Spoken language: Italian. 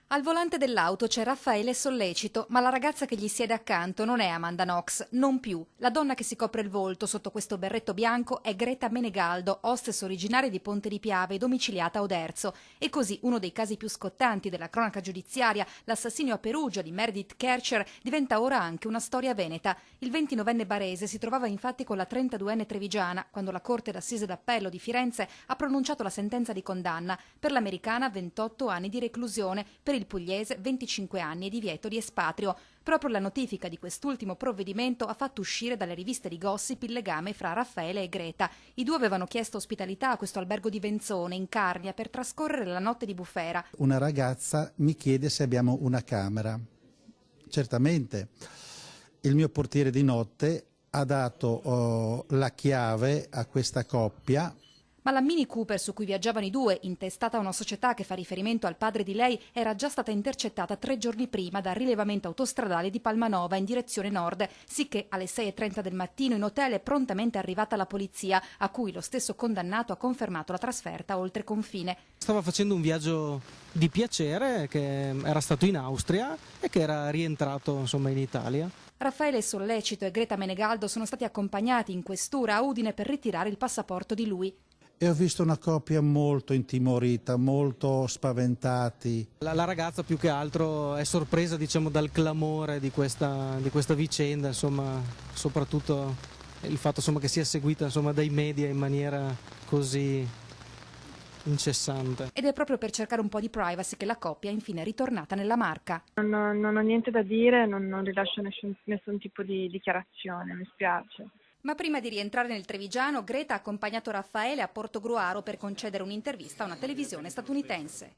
Al volante dell'auto c'è Raffaele Sollecito, ma la ragazza che gli siede accanto non è Amanda Knox, non più. La donna che si copre il volto sotto questo berretto bianco è Greta Menegaldo, hostess originaria di Ponte di Piave, domiciliata a Oderzo. E così uno dei casi più scottanti della cronaca giudiziaria, l'assassinio a Perugia di Meredith Kercher, diventa ora anche una storia veneta. Il 29enne barese si trovava infatti con la 32enne trevigiana quando la Corte d'Assise d'Appello di Firenze ha pronunciato la sentenza di condanna. Per l'americana 28 anni di reclusione, per il pugliese 25 anni e divieto di espatrio. Proprio la notifica di quest'ultimo provvedimento ha fatto uscire dalle riviste di gossip il legame fra Raffaele e Greta. I due avevano chiesto ospitalità a questo albergo di Venzone, in Carnia, per trascorrere la notte di bufera. Una ragazza mi chiede se abbiamo una camera. Certamente. Il mio portiere di notte ha dato la chiave a questa coppia. Ma la Mini Cooper su cui viaggiavano i due, intestata a una società che fa riferimento al padre di lei, era già stata intercettata 3 giorni prima dal rilevamento autostradale di Palmanova in direzione nord, sicché alle 6:30 del mattino in hotel è prontamente arrivata la polizia, a cui lo stesso condannato ha confermato la trasferta oltre confine. Stava facendo un viaggio di piacere, che era stato in Austria e che era rientrato insomma in Italia. Raffaele Sollecito e Greta Menegaldo sono stati accompagnati in questura a Udine per ritirare il passaporto di lui. E ho visto una coppia molto intimorita, molto spaventati. La ragazza più che altro è sorpresa, diciamo, dal clamore di questa vicenda, insomma, soprattutto il fatto, insomma, che sia seguita, insomma, dai media in maniera così incessante. Ed è proprio per cercare un po' di privacy che la coppia è infine ritornata nella Marca. Non ho niente da dire, non rilascio nessun tipo di dichiarazione, mi spiace. Ma prima di rientrare nel Trevigiano, Greta ha accompagnato Raffaele a Portogruaro per concedere un'intervista a una televisione statunitense.